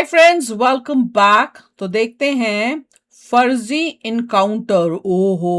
Friends, welcome back. तो देखते हैं फर्जी इनकाउंटर। ओहो,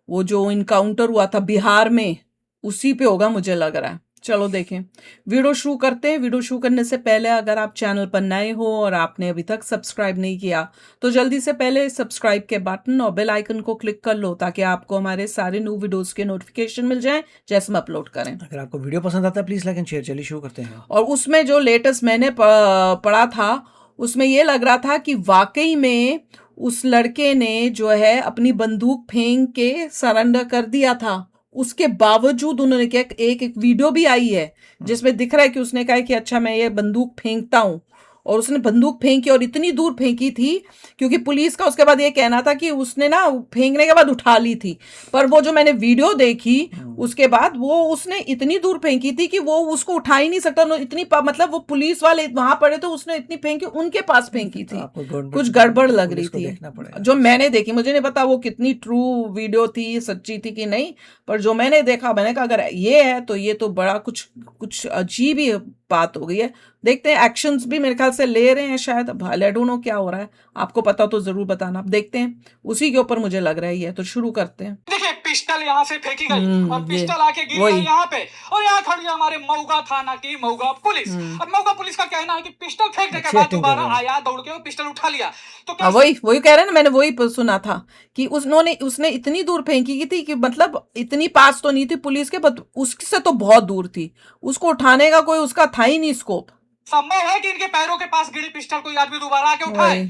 वो जो इनकाउंटर हुआ था बिहार में, उसी पे होगा मुझे लग रहा है। चलो देखें, वीडियो शुरू करते हैं। वीडियो शुरू करने से पहले अगर आप चैनल पर नए हो और आपने अभी तक सब्सक्राइब नहीं किया तो जल्दी से पहले सब्सक्राइब के बटन और बेल आइकन को क्लिक कर लो ताकि आपको हमारे सारे न्यू वीडियोस के नोटिफिकेशन मिल जाएं जैसे हम अपलोड करें। अगर आपको वीडियो पसंद आता है प्लीज लाइक एंड शेयर। चलिए शुरू करते हैं। और उसमें जो लेटेस्ट मैंने पढ़ा था उसमें ये लग रहा था कि वाकई में उस लड़के ने जो है अपनी बंदूक फेंक के सरेंडर कर दिया था। उसके बावजूद उन्होंने क्या, एक वीडियो भी आई है जिसमें दिख रहा है कि उसने कहा कि अच्छा मैं ये बंदूक फेंकता हूँ, और उसने बंदूक फेंकी और इतनी दूर फेंकी थी क्योंकि पुलिस का उसके बाद ये कहना था कि उसने ना फेंकने के बाद उठा ली थी। पर वो जो मैंने वीडियो देखी उसके बाद वो उसने इतनी दूर फेंकी थी कि वो उसको उठा ही नहीं सकता। इतनी मतलब वो पुलिस वाले वहां पड़े तो उसने इतनी फेंकी, उनके पास फेंकी थी। कुछ गड़बड़ लग रही थी जो मैंने देखी। मुझे नहीं पता वो कितनी ट्रू वीडियो थी, सच्ची थी कि नहीं, पर जो मैंने देखा मैंने कहा अगर ये है तो ये तो बड़ा कुछ अजीब ही बात हो गई है। देखते हैं, एक्शंस भी मेरे ख्याल से ले रहे हैं शायद। अब आई डोंट नो क्या हो रहा है, आपको पता तो जरूर बताना। अब देखते हैं, उसी के ऊपर मुझे लग रहा है ये। तो शुरू करते हैं। देखिए पिस्टल यहाँ से फेंकी गई और पिस्टल आके गिर गई यहाँ पे, और यहाँ खड़ी है हमारे मऊगा थाना की मऊगा पुलिस। अब मऊगा पुलिस का कहना है कि पिस्टल फेंकने के बाद दोबारा आया, दौड़ के पिस्टल उठा लिया। तो क्या वही कह रहे हैं ना, मैंने वही सुना था कि उसने इतनी दूर फेंकी की थी कि मतलब इतनी पास तो नहीं थी पुलिस के, पर उससे तो बहुत दूर थी। उसको उठाने का कोई उसका था ही नहीं स्कोप। संभव है कि इनके पैरों के पास गिरी पिस्टल कोई आदमी दोबारा आके उठाए,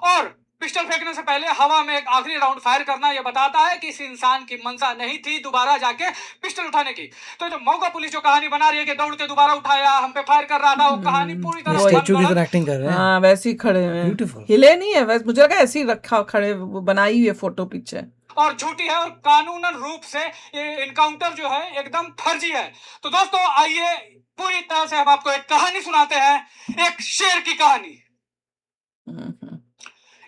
और पिस्टल फेंकने से पहले हवा में एक आखिरी राउंड फायर करना यह बताता है कि इस इंसान की मंशा नहीं थी दोबारा जाके पिस्टल उठाने की। तो जो मऊगा पुलिस जो कहानी बना रही है कि दौड़ के दोबारा उठाया, हम पे फायर कर रहा था, वो कहानी पूरी तरह स्टैचू की तरह एक्टिंग कर रहे हैं। हाँ, वैसे ही खड़े हैं, ब्यूटीफुल, हिले नहीं है, वैसे मुझे लगा ऐसे ही रखा खड़े बनाई हुई है फोटो पीछे। और झूठी है और कानूनन रूप से ये इनकाउंटर जो है एकदम फर्जी है। तो दोस्तों आइए पूरी तरह से हम आपको एक कहानी सुनाते हैं, एक शेर की कहानी।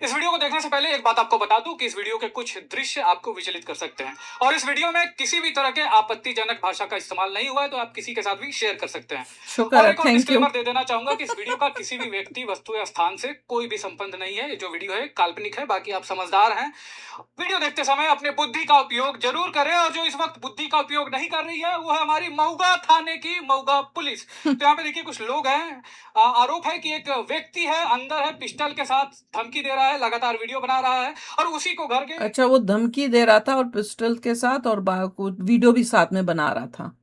इस वीडियो को देखने से पहले एक बात आपको बता दूं कि इस वीडियो के कुछ दृश्य आपको विचलित कर सकते हैं, और इस वीडियो में किसी भी तरह के आपत्तिजनक भाषा का इस्तेमाल नहीं हुआ है, तो आप किसी के साथ भी शेयर कर सकते हैं। और एक और डिस्क्लेमर दे देना चाहूंगा कि इस वीडियो का किसी भी व्यक्ति, वस्तु या स्थान से कोई भी संबंध नहीं है। जो वीडियो है काल्पनिक है, बाकी आप समझदार हैं। वीडियो देखते समय अपने बुद्धि का उपयोग जरूर करें, और जो इस वक्त बुद्धि का उपयोग नहीं कर रही है वो है हमारी मऊगा थाने की मऊगा पुलिस। तो यहाँ पे देखिए कुछ लोग हैं, आरोप है कि एक व्यक्ति है अंदर है, पिस्टल के साथ धमकी दे रहा है, लगातार वीडियो बना रहा है, और उसी को घर के अच्छा, वो धमकी दे रहा था और पिस्टल के साथ और वीडियो भी साथ में बना रहा था।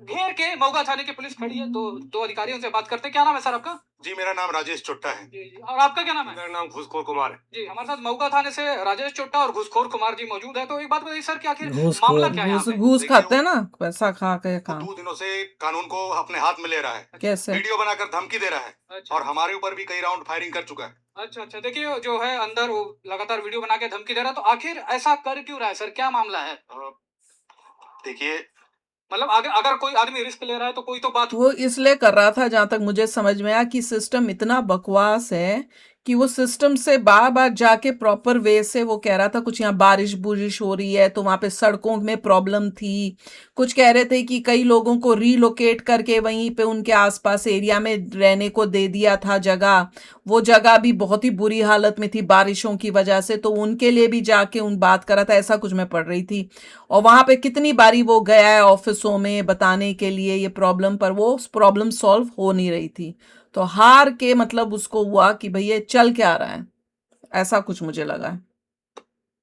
घेर के मऊगा थाने की पुलिस खड़ी है। दो अधिकारियों से बात करते हैं। क्या नाम है सर आपका? जी मेरा नाम राजेश चोट्टा है। जी, और आपका क्या नाम है? मेरा नाम घूसखोर कुमार है। जी, हमारे साथ मऊगा थाने से राजेश चोट्टा और घूसखोर कुमार जी मौजूद है। तो एक बात बताइए सर, कि आखिर मामला क्या है? घूस खाते हैं ना, पैसा खा के काम। 2 दिनों से कानून को अपने हाथ में ले रहा है। कैसे? वीडियो बनाकर धमकी दे रहा है। अच्छा। और हमारे ऊपर भी कई राउंड फायरिंग कर चुका है। अच्छा, देखिए जो है अंदर वो लगातार वीडियो बना के धमकी दे रहा है, तो आखिर ऐसा कर क्यों रहा है सर, क्या मामला है? देखिए, मतलब अगर कोई आदमी रिस्क ले रहा है तो कोई तो बात वो इसलिए कर रहा था, जहां तक मुझे समझ में आया, कि सिस्टम इतना बकवास है कि वो सिस्टम से बार बार जाके प्रॉपर वे से वो कह रहा था कुछ यहाँ बारिश बुरिश हो रही है तो वहां पे सड़कों में प्रॉब्लम थी। कुछ कह रहे थे कि कई लोगों को रीलोकेट करके वहीं पे उनके आसपास एरिया में रहने को दे दिया था जगह। वो जगह भी बहुत ही बुरी हालत में थी बारिशों की वजह से, तो उनके लिए भी जाके उन बात करा था, ऐसा कुछ मैं पढ़ रही थी। और वहां पे कितनी बारी वो गया है ऑफिसों में बताने के लिए ये प्रॉब्लम, पर वो प्रॉब्लम सॉल्व हो नहीं रही थी। तो हार के मतलब उसको हुआ कि भैया चल क्या रहा है, ऐसा कुछ मुझे लगा है।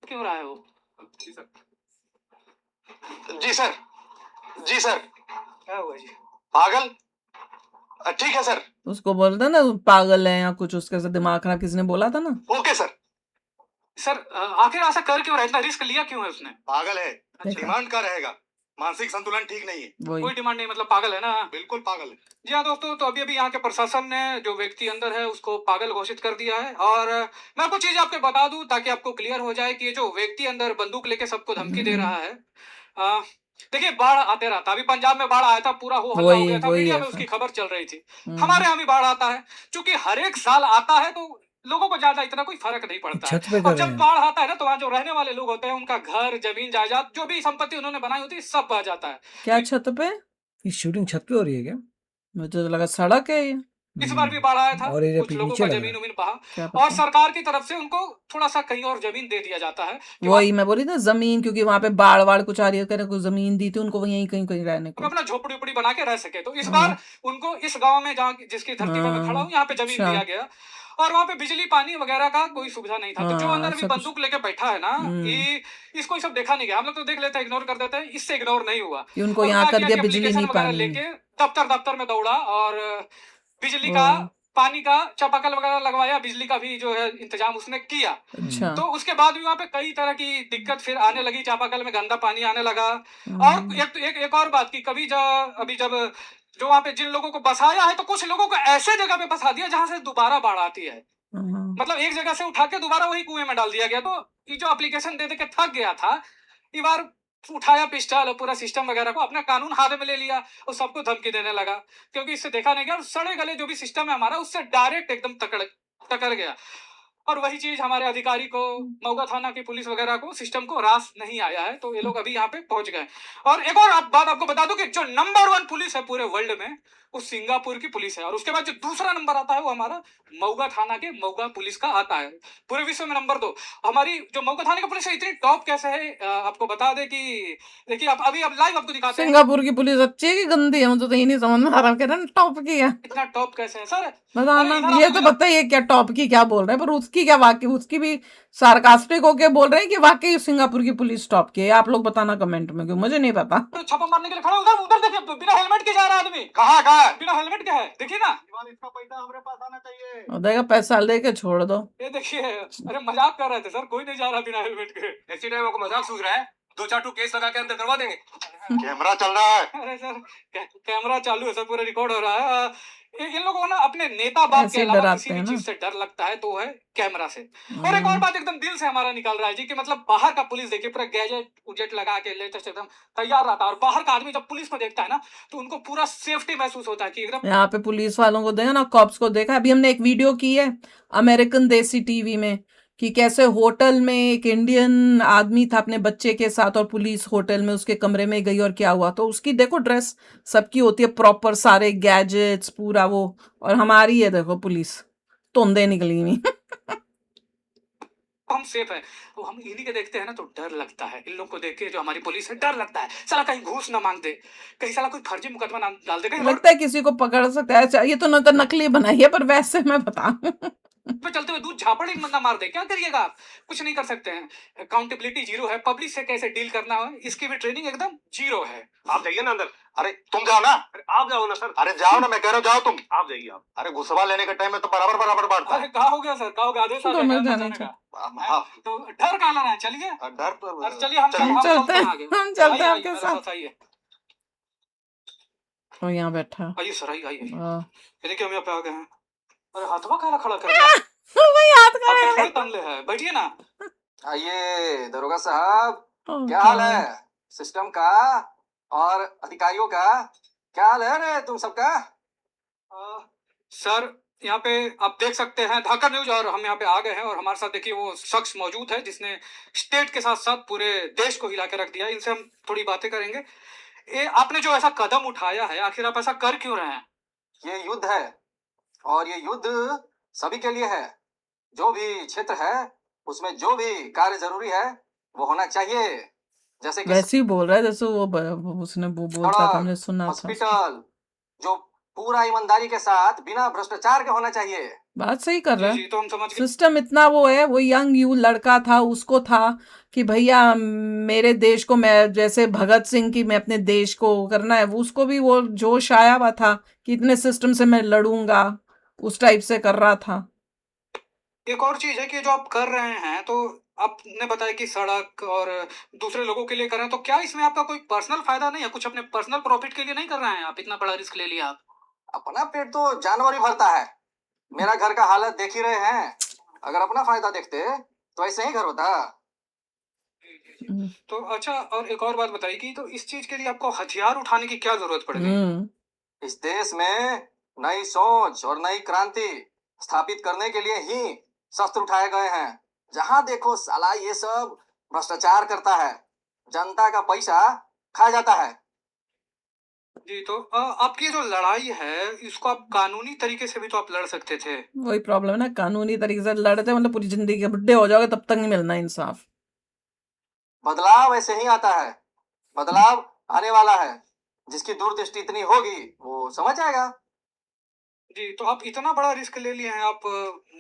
क्यों रहा है वो? जी सर, जी सर, जी सर। क्या हुआ जी? पागल? ठीक है सर। उसको बोलता ना पागल है या कुछ, उसके साथ दिमाग खराब किसी ने बोला था ना। Okay sir. सर आखिर ऐसा कर क्यों रहा है, इतना रिस्क लिया क्यों है उसने? पागल है, डिमांड का रहेगा, मानसिक संतुलन ठीक नहीं है। कोई डिमांड नहीं, मतलब पागल है ना? बिल्कुल पागल है। जी हाँ दोस्तों, तो अभी यहाँ के प्रशासन ने जो व्यक्ति अंदर है उसको पागल घोषित कर दिया है। और मैं कुछ चीज आपको बता दूं ताकि आपको क्लियर हो जाए कि ये जो व्यक्ति अंदर बंदूक लेके सबको धमकी दे रहा है, देखिए बाढ़ आते रहता, अभी पंजाब में बाढ़ आया था, पूरा हो हल्ला हो गया था, मीडिया में उसकी खबर चल रही थी। हमारे यहाँ भी बाढ़ आता है, क्योंकि हर एक साल आता है, तो लोगों को ज्यादा इतना कोई फर्क नहीं पड़ता है। और जब बाढ़ आता है ना, तो वहाँ जो रहने वाले लोग होते हैं उनका घर जमीन जायदाद जो भी संपत्ति उन्होंने बनाई होती है सब बह जाता है। क्या छत पे? ये शूटिंग छत पे हो रही है क्या? मुझे तो लगा सड़क है ये। इस बार भी बाढ़ आया था, और ये कुछ लोगों नीचे का लग रहा जमीन है। उमीन बहा, क्या और पता सरकार की तरफ से उनको थोड़ा सा कहीं और जमीन दे दिया जाता है कि वही मैं बोली ना जमीन, क्योंकि वहां पे बाढ़ वाड़ कुछ आ रही है, कह रहे कुछ जमीन दी थी उनको वहीं कहीं कहीं रहने वो को। अपना झोपड़ी उपड़ी बना के रह सके। तो इस हाँ बार उनको इस गांव में जहाँ जिसकी धरती पर मैं खड़ा हूँ यहाँ पे जमीन अच्छा दिया गया, और वहां पे बिजली पानी वगैरह का कोई सुविधा नहीं था। तो जो अंदर अभी ऐसा कुछ बंदूक लेके बैठा है ना, ये इसको ये सब देखा नहीं गया। हम लोग तो देख लेते हैं, इग्नोर कर देते हैं, इससे इग्नोर नहीं हुआ। कि उनको और यहाँ क्या कर किया दिया कि बिजली एप्लीकेशन नहीं वगैरह पानी नहीं। लेके दफ्तर दफ्तर में दौड़ा, और बिजली का, वाह, पानी का चापाकल वगैरह लगवाया, बिजली का भी जो है इंतजाम उसने किया। अच्छा तो उसके बाद भी वहाँ पे कई तरह की दिक्कत फिर आने लगी, चापाकल में गंदा पानी आने लगा। और एक और बात की, कभी अभी जब जो वहाँ पे जिन लोगों को बसाया है, तो कुछ लोगों को ऐसे जगह पे बसा दिया जहाँ से दोबारा बाढ़ आती है। मतलब एक जगह से उठा के दोबारा वही कुएं में डाल दिया गया। तो ये जो एप्लीकेशन दे दे के थक गया था, ये बार उठाया पिस्टल और पूरा सिस्टम वगैरह को अपना कानून हाथ में ले लिया और सबको धमकी देने लगा, क्योंकि इससे देखा नहीं गया, और सड़े गले जो भी सिस्टम है हमारा उससे डायरेक्ट एकदम टकर गया। और वही चीज हमारे अधिकारी को, मऊगा थाना की पुलिस वगैरह को, सिस्टम को रास नहीं आया है, तो ये लोग अभी यहाँ पे पहुंच गए। और एक और बात आपको बता दूं कि जो नंबर 1 पुलिस है पूरे वर्ल्ड में, वो सिंगापुर की पुलिस है, और उसके बाद जो दूसरा नंबर आता है वो हमारा मऊगा थाना के मऊगा पुलिस का आता है। पूरे विश्व में नंबर 2 हमारी जो मऊगा थाने की पुलिस है। इतनी टॉप कैसे है, आपको बता दे कि देखिए, आप अभी अब लाइव आपको दिखाते हैं सिंगापुर की पुलिस अच्छी है कि गंदी है, मुझे तो ये नहीं समझ में आ रहा, कह रहे हैं टॉप की है। इतना टॉप कैसे है सर। अरे बताना, इधर ये आपको तो मिला बताइए क्या टॉप की क्या बोल रहे हैं, पर उसकी क्या वाकई, उसकी भी सार्कास्टिक होके बोल रहे हैं कि वाकई सिंगापुर की पुलिस टॉप की है। आप लोग बताना कमेंट में, क्यों मुझे नहीं पता। तो छापा मारने के लिए खड़ा हो, उधर उधर देखिए, बिना हेलमेट के जा रहा है आदमी। कहाँ कहाँ है? बिना हेलमेट के है, देखिए ना। इसका पैसा हमारे पास आना चाहिए। और देखा पैसा लेके छोड़ दो। ये देखिए, अरे मजाक कर रहे थे सर, कोई नहीं जा रहा बिना हेलमेट के। इसी टाइम को मजाक सूझ रहा है, 2-4 केस लगा के अंदर करवा देंगे। कैमरा चल रहा है। अरे सर, कैमरा चालू है सर, पूरा रिकॉर्ड हो रहा है। इन लोगों को ना अपने नेता बाप ऐसे के ही अलावा डराते किसी भी हैं ना। चीज से डर लगता है तो वो है कैमरा से। और एक और बात एकदम दिल से हमारा निकल रहा है जी, कि मतलब बाहर का पुलिस देखिए, पूरा गैजेट उजेट लगा के लेटेस्ट एकदम तैयार रहता है, और बाहर का आदमी जब पुलिस में देखता है ना, तो उनको पूरा सेफ्टी महसूस होता है कि एकदम। यहाँ पे पुलिस वालों को देखा ना, कॉप्स को देखा। अभी हमने एक वीडियो की है अमेरिकन देसी टीवी में, कि कैसे होटल में एक इंडियन आदमी था अपने बच्चे के साथ, और पुलिस होटल में उसके कमरे में गई, और क्या हुआ। तो उसकी देखो ड्रेस सबकी होती है प्रॉपर, सारे गैजेट्स पूरा वो, और हमारी है देखो पुलिस तोंदे निकली हुई। हम सेफ है, तो हम इन्हीं के देखते हैं ना, तो डर लगता है। इन लोग को देख के जो हमारी पुलिस है, डर लगता है, साला कहीं घूस ना मांग दे, कहीं साला कोई फर्जी मुकदमा ना डाल दे, कहीं लगता है किसी को पकड़ सकता है। अच्छा, ये तो न तो नकली बनाई है, पर वैसे मैं बताऊं पे चलते हुए दूध झापड़ एक बंदा मार दे, क्या करिएगा आप? कुछ नहीं कर सकते हैं। अकाउंटेबिलिटी जीरो है, पब्लिक से कैसे डील करना है इसकी भी ट्रेनिंग एकदम जीरो है। आप जाइए ना अंदर। अरे तुम जाओ ना। अरे आप जाओ ना सर। अरे जाओ ना, मैं कह रहा हूँ जाओ तुम। आप जाइए आप। अरे घुसवा लेने के टाइम में तो बराबर बराबर बांटता है। अरे कहा हो गया सर, कहा हो गया, आदेश आ तो गया मैं क्या जाने जाने का। का। हाँ, तो डर कहाँ लग रहा है, चलिए। डर तो अरे चलिए, हम चलिए। चलते हैं, आगे। हम चलते हैं आइए, आपके मेरे साथ। आइए। और यहाँ बैठा आइए सर, आइए। वाह। ये देखिए, हम यहाँ पे आ गए हैं। अरे हाथवा काला खड़ा कर दिया, वही हाथ का आपके है। खड़े तंगले है, बैठिए ना। आइए दरोगा साहब, ओ क्या हाल गॉड। है सिस्टम का और अधिकारियों का? क्या हाल है रे तुम सबका? सर, यहाँ पे आप देख सकते हैं धाकर न्यूज, और हम यहाँ पे आ गए हैं, और हमारे साथ देखिए वो शख्स मौजूद है जिसने स्टेट के साथ साथ पूरे देश को हिला के रख दिया। इनसे हम थोड़ी बातें करेंगे। ये आपने जो ऐसा कदम उठाया है, आखिर आप ऐसा कर क्यों रहे हैं? ये युद्ध है, और ये युद्ध सभी के लिए है। जो भी क्षेत्र है उसमें जो भी कार्य जरूरी है वो होना चाहिए, जैसे कि वैसे ही बोल रहा है जैसे उसने वो बोलता था, हमने सुना था। हॉस्पिटल, जो पूरा ईमानदारी के साथ बिना भ्रष्टाचार के होना चाहिए। बात सही कर रहा जी है। जी, तो हम समझ गए। सिस्टम इतना वो है, वो यंग यू लड़का था, उसको था कि भैया मेरे देश को, मैं जैसे भगत सिंह की मैं अपने देश को करना है, वो उसको भी वो जोश आया हुआ था कि इतने सिस्टम से मैं लड़ूंगा, उस टाइप से कर रहा था। एक और चीज है कि जो आप कर रहे हैं, तो आपने बताया कि सड़क और दूसरे लोगों के लिए कर रहे हैं, तो क्या इसमें आपका कोई पर्सनल फायदा नहीं है? कुछ अपने पर्सनल प्रॉफिट के लिए नहीं कर रहे हैं आप? इतना बड़ा रिस्क ले लिया आप। अपना पेट तो जानवर ही भरता है। मेरा घर का हालत देख ही रहे हैं। अगर अपना फायदा देखते तो ऐसे ही घर होता। तो अच्छा, और एक और बात बताइए कि तो इस चीज के लिए आपको हथियार उठाने की क्या जरूरत पड़ गई? इस देश में नई सोच और नई क्रांति स्थापित करने के लिए ही शस्त्र उठाए गए हैं। जहां देखो साला ये सब भ्रष्टाचार करता है, जनता का पैसा खा जाता है। जी, तो आपकी ये जो लड़ाई है, इसको आप कानूनी तरीके से भी तो आप लड़ सकते थे। वही प्रॉब्लम है ना, कानूनी तरीके से लड़ते मतलब पूरी जिंदगी के बुढ़े हो जाओगे तब तक नहीं मिलना इंसाफ। बदलाव ऐसे ही आता है, बदलाव आने वाला है। जिसकी दूरदृष्टि इतनी होगी वो समझ जाएगा। जी, तो आप इतना बड़ा रिस्क ले लिए हैं, आप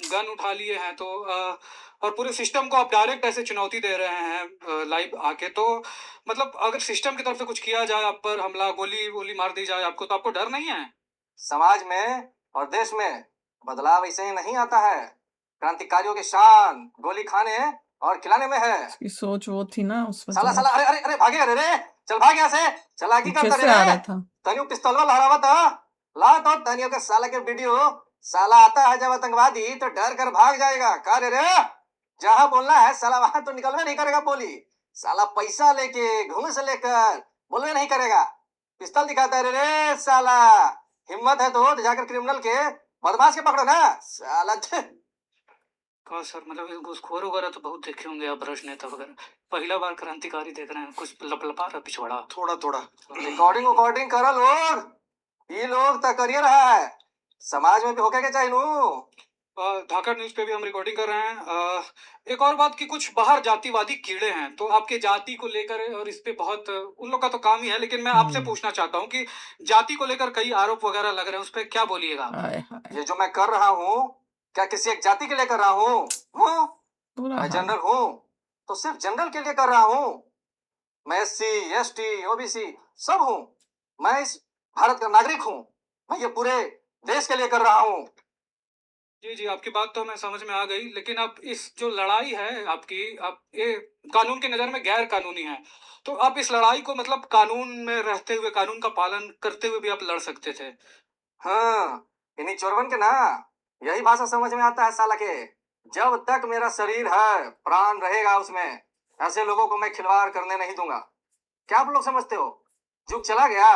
गन उठा लिए हैं, तो और पूरे सिस्टम को आप डायरेक्ट ऐसे चुनौती दे रहे हैं लाइव आके, तो मतलब अगर सिस्टम की तरफ से कुछ किया जाए, आप पर हमला, गोली-वोली मार दी जाए आपको, तो आपको डर नहीं है? समाज में और देश में बदलाव ऐसे ही नहीं आता है। क्रांतिकारियों की शान गोली खाने और खिलाने में है। इसकी सोच वो थी ना उस साला वजह साला अरे अरे अरे भागे अरे रे, चल भाग यहाँ से, चलाकी पीछे करता से आ रे। रहा था। तनियो पिस्तौलवा लहरावा था, ला तो तनियो के साला के वीडियो। साला आता है जब आतंकवादी तो डर कर भाग जाएगा। का रे रे, जहाँ बोलना है साला वहां तो निकलवे नहीं करेगा बोली। साला पैसा लेके घूस लेकर बोलवे नहीं करेगा। पिस्तौल दिखाता है रे रे साला। हिम्मत है तो जाकर क्रिमिनल के बदमाश के पकड़ो ना साला। हाँ सर, मतलब ये घूसखोर वगैरह तो बहुत देखे होंगे आप, भ्रष्ट नेता वगैरह। पहला बार क्रांतिकारी देख रहे हैं, कुछ लपलपा रहा पिछवाड़ा। थोड़ा थोड़ा रिकॉर्डिंग रिकॉर्डिंग करो लोग, ये लोग तो करिए रहा है, समाज में भी होके के चाहिए नू। धाकड़ न्यूज पे भी हम रिकॉर्डिंग कर रहे हैं। एक और बात कि कुछ बाहर जातिवादी कीड़े हैं, तो आपके जाति को लेकर और इस पे बहुत उन लोग का तो काम ही है, लेकिन मैं आपसे पूछना चाहता हूँ कि जाति को लेकर कई आरोप वगैरह लग रहे हैं, उस पर क्या बोलिएगा आप? हाय हाय, ये जो मैं कर रहा हूँ क्या किसी एक जाति के लिए कर रहा हूँ? पूरा मैं हाल। जनरल हूँ तो सिर्फ जनरल के लिए कर रहा हूँ। मैं SC ST OBC सब हूँ। मैं इस भारत का नागरिक हूँ। मैं ये पूरे देश के लिए कर रहा हूँ। जी जी, आपकी बात तो हमें समझ में आ गई, लेकिन आप इस जो लड़ाई है आपकी, आप ये कानून की नज़र में गैर कानूनी है, तो आप इस लड़ाई को मतलब कानून में रहते हुए, कानून का पालन करते हुए भी आप लड़ सकते थे। हाँ, इन्हीं चोरवन के ना यही भाषा समझ में आता है साला के। जब तक मेरा शरीर है, प्राण रहेगा उसमें, ऐसे लोगों को मैं खिलवाड़ करने नहीं दूंगा। क्या आप लोग समझते हो युग चला गया?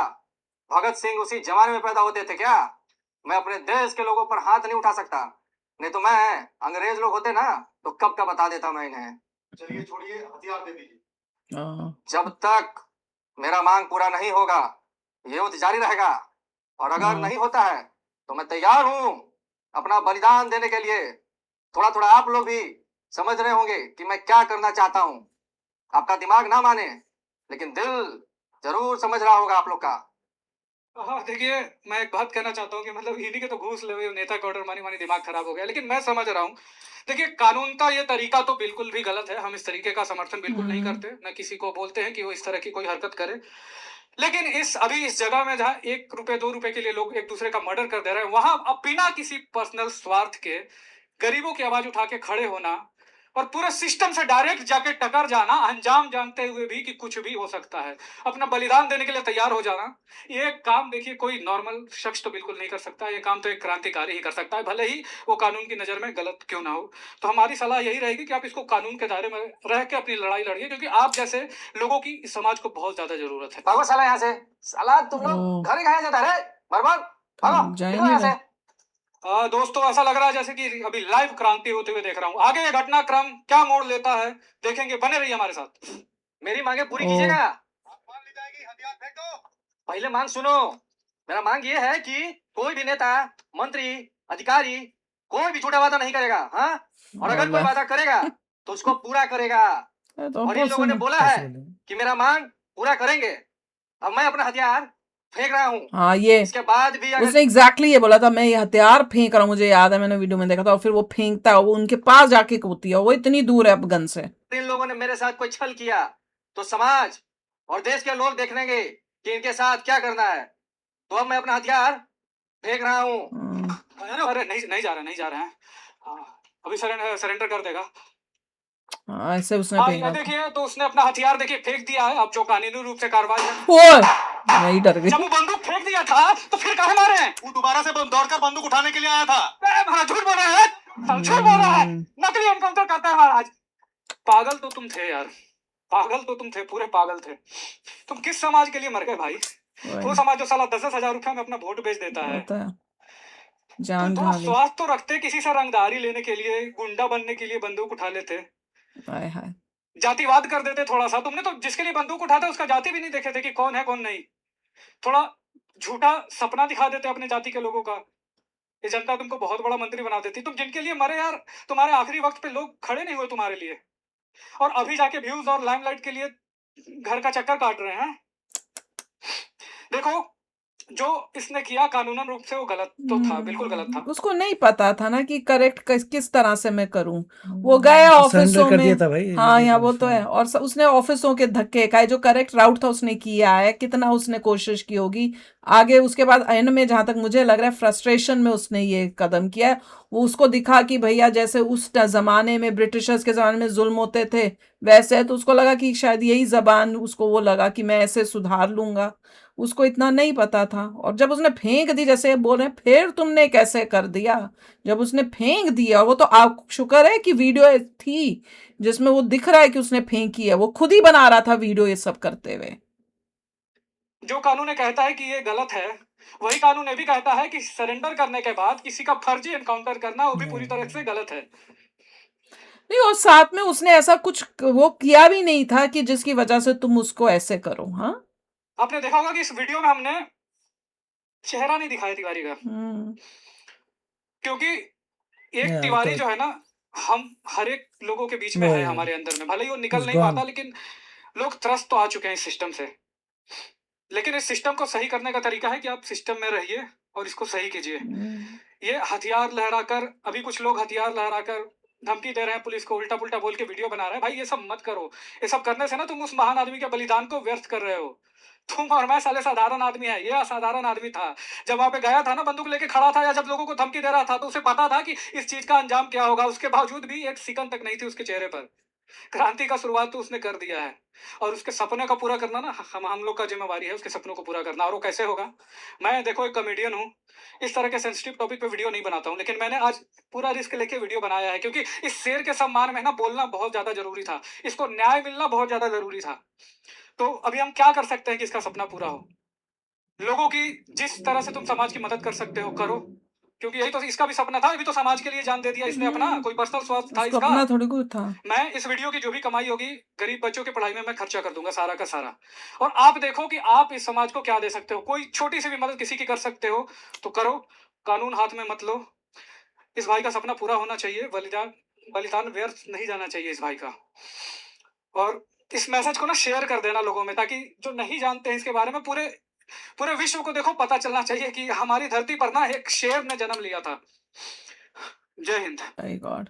भगत सिंह उसी जमाने में पैदा होते थे क्या? मैं अपने देश के लोगों पर हाथ नहीं उठा सकता, नहीं तो मैं अंग्रेज लोग होते ना तो कब का बता देता मैं इन्हें। चलिए छोड़िए, हथियार दे दीजिए। हाँ, जब तक मेरा मांग पूरा नहीं होगा ये युद्ध जारी रहेगा, और अगर हाँ। नहीं होता है तो मैं तैयार हूँ अपना बलिदान देने के लिए। थोड़ा थोड़ा आप लोग भी समझ रहे होंगे कि मैं क्या करना चाहता हूँ। आपका दिमाग ना माने लेकिन दिल जरूर समझ रहा होगा आप लोग का। हाँ, देखिए, मैं एक बात कहना चाहता हूँ कि मतलब इन्हीं के तो घूस ले हुए नेता का ऑर्डर मानी दिमाग खराब हो गया, लेकिन मैं समझ रहा हूँ। देखिए, कानून का ये तरीका तो बिल्कुल भी गलत है, हम इस तरीके का समर्थन बिल्कुल नहीं करते, न किसी को बोलते हैं कि वो इस तरह की कोई हरकत करे। लेकिन अभी इस जगह में जहाँ 1 रुपए 2 रुपए के लिए लोग एक दूसरे का मर्डर कर दे रहे हैं, वहां अब बिना किसी पर्सनल स्वार्थ के गरीबों की आवाज उठा के खड़े होना और पूरे सिस्टम से डायरेक्ट जाके टकर जाना, अंजाम जानते हुए भी कि कुछ भी हो सकता है, अपना बलिदान देने के लिए तैयार हो जाना, ये काम देखिए कोई नॉर्मल शख्स तो बिल्कुल नहीं कर सकता। ये काम तो एक क्रांतिकारी ही कर सकता है, भले ही वो कानून की नज़र में गलत क्यों ना हो। तो हमारी सलाह यही रहेगी कि आप इसको कानून के दायरे में रह के अपनी लड़ाई लड़िए, क्योंकि आप जैसे लोगों की इस समाज को बहुत ज्यादा जरूरत है। भागो साला यहाँ से। साला तुम ओ। लोग घर ही खाया जाता है रे, बर्बाद। भागो निकलो जाएंगे यहाँ वो। से। दोस्तों, ऐसा लग रहा है जैसे कि अभी लाइव क्रांति होते हुए देख रहा हूँ। आगे ये घटनाक्रम क्या मोड़ लेता है देखेंगे, बने रहिए हमारे साथ। मेरी मांगे पूरी ओ। कीजिएगा। मान ली जाएगी, हथियार फेंक दो। पहले मांग सुनो। मेरा मांग ये है कि कोई भी नेता, मंत्री, अधिकारी कोई भी झूठा वादा नहीं करेगा। हाँ, और अगर कोई वादा करेगा तो उसको पूरा करेगा। तो और इन लोगों ने बोला है कि मेरा मांग पूरा करेंगे। अब मैं अपना हथियार फेंक रहा हूँ। हाँ, ये इसके बाद भी अगर उसने एग्जैक्टली ये बोला था, मैं ये हथियार फेंक रहा हूँ, मुझे याद है, मैंने वीडियो में देखा था। और फिर वो फेंकता है, वो उनके पास जाके कूदती है, वो इतनी दूर है अब गन से। इन लोगों ने मेरे साथ कोई छल किया तो समाज और देश के लोग देखेंगे कि इनके साथ क्या करना है। तो अब मैं अपना हथियार फेंक रहा हूँ। अरे नहीं जा रहे हैं। अभी सरेंडर कर देगा। हाँ, ऐसे उसने हाँ, फेंका ये था। देखिए, तो उसने अपना हथियार देखिए फेंक दिया है। अब जो कानूनी रूप से कार्रवाई है। ओए, मैं ही डर गई। जब वो बंदूक फेंक दिया था तो फिर काहे मारे हैं? वो दोबारा से दौड़कर बंदूक उठाने के लिए आया था। झूठ बोल रहा है, झूठ बोल रहा है, नकली एनकाउंटर करता है महाराज। पागल तो तुम थे यार, पागल तो तुम थे, पूरे पागल थे। तुम किस समाज के लिए मर गए भाई? वो समाज जो साला 10-10 हजार रुपया में अपना वोट बेच देता है। जान तुम थोड़ा स्वार्थ तो रखते, किसी से रंगदारी लेने के लिए, गुंडा बनने के लिए बंदूक उठा लेते, हाय हाय। जातिवाद कर देते थोड़ा सा। तुमने तो जिसके लिए बंदूक उठाता उसका जाति भी नहीं देखे थे कि कौन है कौन नहीं। थोड़ा झूठा सपना दिखा देते अपने जाति के लोगों का। ये जनता तुमको बहुत बड़ा मंत्री बना देती। तुम जिनके लिए मरे यार, तुम्हारे आखिरी वक्त पे लोग खड़े नहीं हुए तुम्हारे लिए, और अभी जाके व्यूज और लाइमलाइट के लिए घर का चक्कर काट रहे हैं। देखो, जो इसने किया कानूनन रूप से वो गलत तो था, बिल्कुल गलत था। उसको नहीं पता था ना कि करेक्ट किस तरह से मैं करूं। वो गया ऑफिसों कर दिया में, था भाई। हाँ यहाँ वो तो है। और उसने ऑफिसों के धक्के खाए, जो करेक्ट राउट था उसने किया है। कितना उसने कोशिश की होगी आगे, उसके बाद एंड में जहां तक मुझे लग रहा है फ्रस्ट्रेशन में उसने ये कदम किया है। वो उसको दिखा कि भैया जैसे उस जमाने में ब्रिटिशर्स के जमाने में जुल्म होते थे वैसे, तो उसको लगा कि शायद यही जबान, उसको वो लगा कि मैं ऐसे सुधार लूंगा। उसको इतना नहीं पता था। और जब उसने फेंक दी, जैसे बोल रहे हैं फिर तुमने कैसे कर दिया, जब उसने फेंक दिया, वो तो आप शुक्र है कि वीडियो थी जिसमें वो दिख रहा है कि उसने फेंकी है। वो खुद ही बना रहा था वीडियो ये सब करते हुए। जो कानून ये कहता है कि ये गलत है, वही कानून ये भी कहता है कि सरेंडर करने के बाद किसी का फर्जी एनकाउंटर करना वो भी पूरी तरह से गलत है। नहीं, और साथ में उसने ऐसा कुछ वो किया भी नहीं था कि जिसकी वजह से तुम उसको ऐसे करो। हाँ, आपने देखा होगा कि इस वीडियो में हमने चेहरा नहीं दिखाया तिवारी का, क्योंकि एक तिवारी जो है ना, हम हर एक लोगों के बीच में है हमारे अंदर में, भले ही वो निकल नहीं पाता, लेकिन लोग त्रस्त तो आ चुके हैं इस सिस्टम से। लेकिन इस सिस्टम को सही करने का तरीका है कि आप सिस्टम में रहिए और इसको सही कीजिए। ये हथियार लहराकर, अभी कुछ लोग हथियार लहराकर धमकी दे रहे हैं पुलिस को, उल्टा पुल्टा बोल के वीडियो बना रहे हैं। भाई ये सब मत करो। ये सब करने से ना तुम उस महान आदमी के बलिदान को व्यर्थ कर रहे हो। तुम और मैं साले साधारण आदमी है, ये असाधारण आदमी था। जब वहां पे गया था ना, बंदूक लेके खड़ा था, या जब लोगों को धमकी दे रहा था, तो उसे पता था कि इस चीज का अंजाम क्या होगा। उसके बावजूद भी एक सिकन तक नहीं थी उसके चेहरे पर। क्रांति का शुरुआत तो उसने कर दिया है, और उसके सपने का पूरा करना ना हम लोग का जिम्मेवारी है, उसके सपनों को पूरा करना। और वो कैसे होगा? मैं देखो एक कॉमेडियन हूँ, इस तरह के सेंसिटिव टॉपिक पे वीडियो नहीं बनाता हूँ, लेकिन मैंने आज पूरा रिस्क लेके वीडियो बनाया है, क्योंकि इस शेर के सम्मान में ना बोलना बहुत ज्यादा जरूरी था। इसको न्याय मिलना बहुत ज्यादा जरूरी था। तो अभी हम क्या कर सकते हैं कि इसका सपना पूरा हो? लोगों की जिस तरह से तुम समाज की मदद कर सकते हो करो, क्योंकि यही तो इसका भी सपना था। अभी तो समाज के लिए जान दे दिया इसने अपना, कोई पर्सनल स्वार्थ था इसका? अपना थोड़ी कुछ था। मैं इस वीडियो की जो भी कमाई होगी गरीब बच्चों की पढ़ाई में मैं खर्चा कर दूंगा, सारा का सारा। और आप देखो कि आप इस समाज को क्या दे सकते हो। कोई छोटी सी भी मदद किसी की कर सकते हो तो करो, कानून हाथ में मत लो। इस भाई का सपना पूरा होना चाहिए, बलिदान व्यर्थ नहीं जाना चाहिए इस भाई का। और इस मैसेज को ना शेयर कर देना लोगों में, ताकि जो नहीं जानते हैं इसके बारे में, पूरे विश्व को देखो पता चलना चाहिए कि हमारी धरती पर ना एक शेर ने जन्म लिया था। जय हिंद। माय गॉड,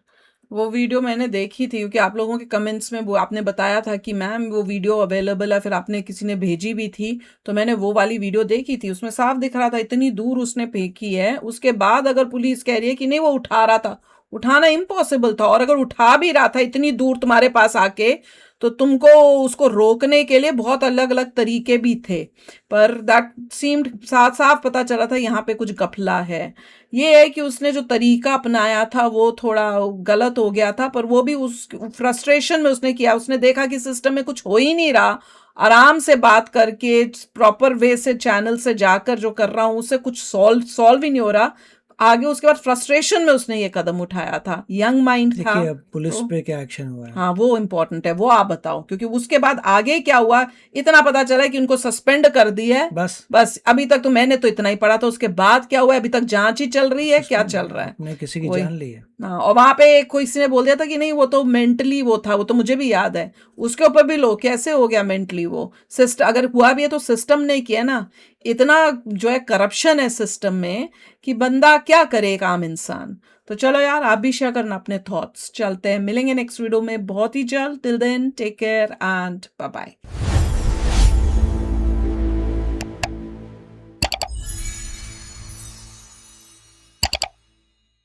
वो वीडियो मैंने देखी थी, क्योंकि आप लोगों के कमेंट्स में वो आपने बताया था कि मैम वो वीडियो अवेलेबल है, फिर आपने किसी ने भेजी भी थी, तो मैंने वो वाली वीडियो देखी थी। उसमें साफ दिख रहा था इतनी दूर उसने फेंकी है। उसके बाद अगर पुलिस कह रही है कि नहीं वो उठा रहा था, उठाना इम्पॉसिबल था। और अगर उठा भी रहा था इतनी दूर तुम्हारे पास आके, तो तुमको उसको रोकने के लिए बहुत अलग अलग तरीके भी थे, पर दैट सीम्ड साफ साफ पता चला था यहाँ पे कुछ गफला है। ये है कि उसने जो तरीका अपनाया था वो थोड़ा गलत हो गया था, पर वो भी उस फ्रस्ट्रेशन में उसने किया। उसने देखा कि सिस्टम में कुछ हो ही नहीं रहा, आराम से बात करके प्रॉपर वे से चैनल से जाकर जो कर रहा हूँ उससे कुछ सॉल्व ही नहीं हो रहा आगे। उसके बाद फ्रस्ट्रेशन में उसने ये कदम उठाया था। यंग माइंड था। अब पुलिस पे क्या एक्शन हुआ है? हाँ वो इम्पोर्टेंट है, वो आप बताओ, क्योंकि उसके बाद आगे क्या हुआ इतना पता चला कि उनको सस्पेंड कर दिया है। बस अभी तक तो मैंने तो इतना ही पढ़ा था। उसके बाद क्या हुआ अभी तक जांच ही चल रही है, क्या चल रहा है? नहीं, किसी की जान ली है। हाँ, और वहां पे किसी ने बोल दिया था कि नहीं वो तो मेंटली वो था, वो तो मुझे भी याद है। उसके ऊपर भी लो कैसे हो गया मेंटली वो सिस्टम, अगर हुआ भी है तो सिस्टम ने किया ना। इतना जो है करप्शन है सिस्टम में कि बंदा क्या करे एक आम इंसान। तो चलो यार, आप भी शेयर करना अपने थॉट्स। चलते हैं, मिलेंगे नेक्स्ट वीडियो में बहुत ही जल्द। Till then take care and bye bye.